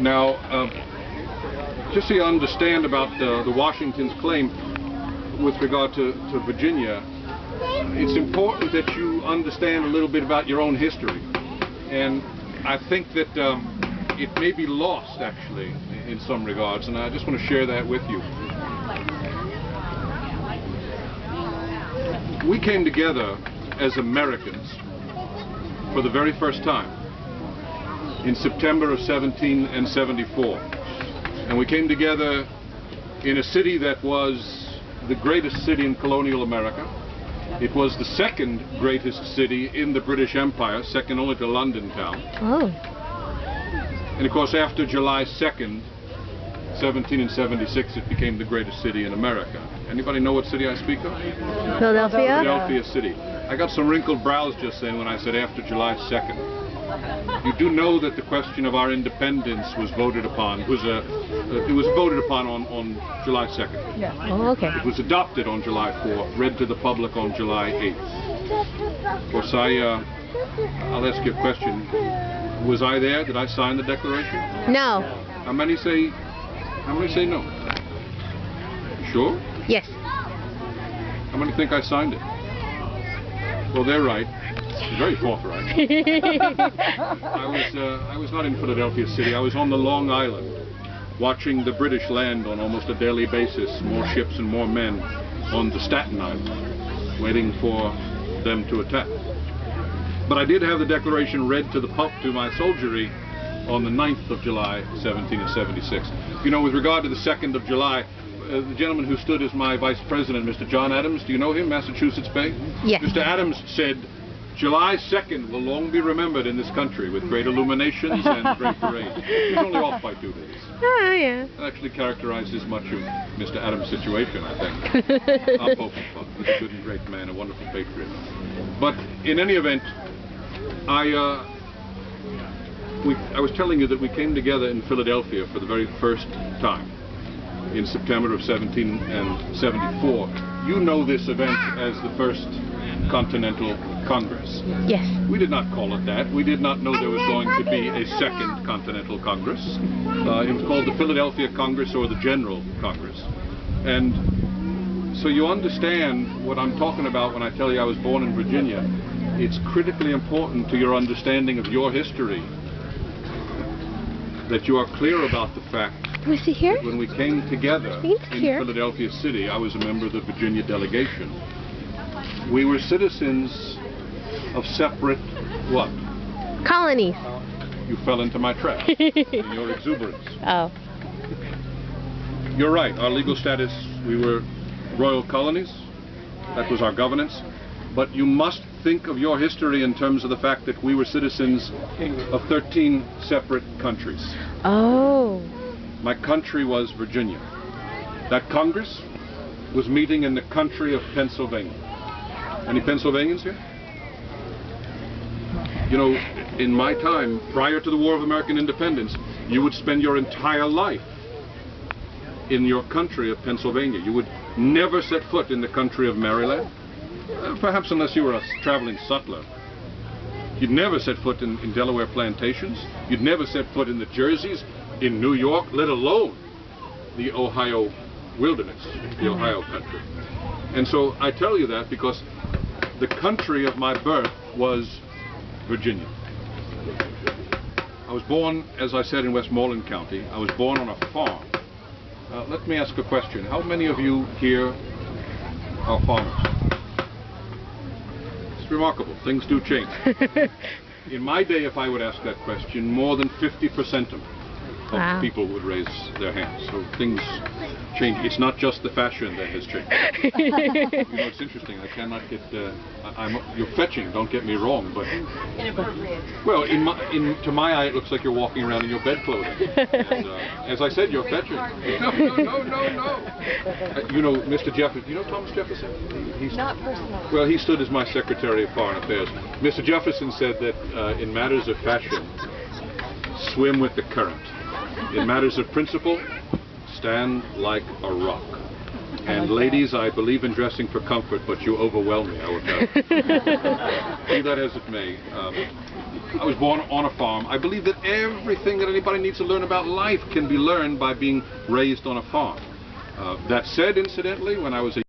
Now, just so you understand about the Washington's claim with regard to Virginia, it's important that you understand a little bit about your own history. And I think that it may be lost, actually, in some regards, and I just want to share that with you. We came together as Americans for the very first time in September of 1774. And we came together in a city that was the greatest city in colonial America. It was the second greatest city in the British Empire, second only to London town. Oh. And of course, after July 2nd, 1776, it became the greatest city in America. Anybody know what city I speak of? Philadelphia? Philadelphia City. I got some wrinkled brows just then when I said after July 2nd. You do know that the question of our independence was voted upon. It was voted upon on July 2nd. Yeah. Oh, okay. It was adopted on July 4th, read to the public on July 8th. Of course, I'll ask you a question. Was I there? Did I sign the Declaration? No. How many say no? Sure? Yes. How many think I signed it? Well, they're right. Very forthright. I was not in Philadelphia City. I was on the Long Island, watching the British land on almost a daily basis, more ships and more men on the Staten Island, waiting for them to attack. But I did have the Declaration read to my soldiery on the 9th of July, 1776. You know, with regard to the 2nd of July, the gentleman who stood as my vice president, Mr. John Adams, do you know him, Massachusetts Bay? Yes. Mr. Adams said, July 2nd will long be remembered in this country with great illuminations and great parades. He's only off by 2 days. Oh, yeah. That actually characterizes much of Mr. Adams' situation, I think. Our Pope is fun. He's a good and great man, a wonderful patriot. But in any event, I was telling you that we came together in Philadelphia for the very first time in September of 1774. You know this event as the First Continental Congress. Yes. We did not call it that. We did not know there was going to be a Second Continental Congress. It was called the Philadelphia Congress or the General Congress. And so you understand what I'm talking about when I tell you I was born in Virginia. It's critically important to your understanding of your history that you are clear about the fact Was he here? that when we came together in here. Philadelphia City, I was a member of the Virginia delegation. We were citizens of separate what? Colonies. You fell into my trap in your exuberance. Oh. You're right. Our legal status, we were royal colonies. That was our governance. But you must think of your history in terms of the fact that we were citizens of 13 separate countries. Oh. My country was Virginia. That Congress was meeting in the country of Pennsylvania. Any Pennsylvanians here? You know, in my time, prior to the War of American Independence, you would spend your entire life in your country of Pennsylvania. You would never set foot in the country of Maryland, perhaps unless you were a traveling sutler. You'd never set foot in Delaware plantations. You'd never set foot in the Jerseys, in New York, let alone the Ohio wilderness, the Ohio country. And so I tell you that because the country of my birth was Virginia. I was born, as I said, in Westmoreland County. I was born on a farm. Let me ask a question. How many of you here are farmers? It's remarkable. Things do change. In my day, if I would ask that question, more than 50% of people would raise their hands. So things change. It's not just the fashion that has changed. You know, it's interesting. I cannot get. You're fetching. Don't get me wrong, but Inappropriate. well, to my eye, it looks like you're walking around in your bed clothing. And, as I said, you're fetching. No. You know, Mr. Jefferson. You know Thomas Jefferson? He's Not personally. Well, he stood as my Secretary of Foreign Affairs. Mr. Jefferson said that in matters of fashion, swim with the current. In matters of principle, stand like a rock. And ladies, I believe in dressing for comfort, but you overwhelm me, I will tell you. Be that as it may, I was born on a farm. I believe that everything that anybody needs to learn about life can be learned by being raised on a farm. That said, incidentally, when I was a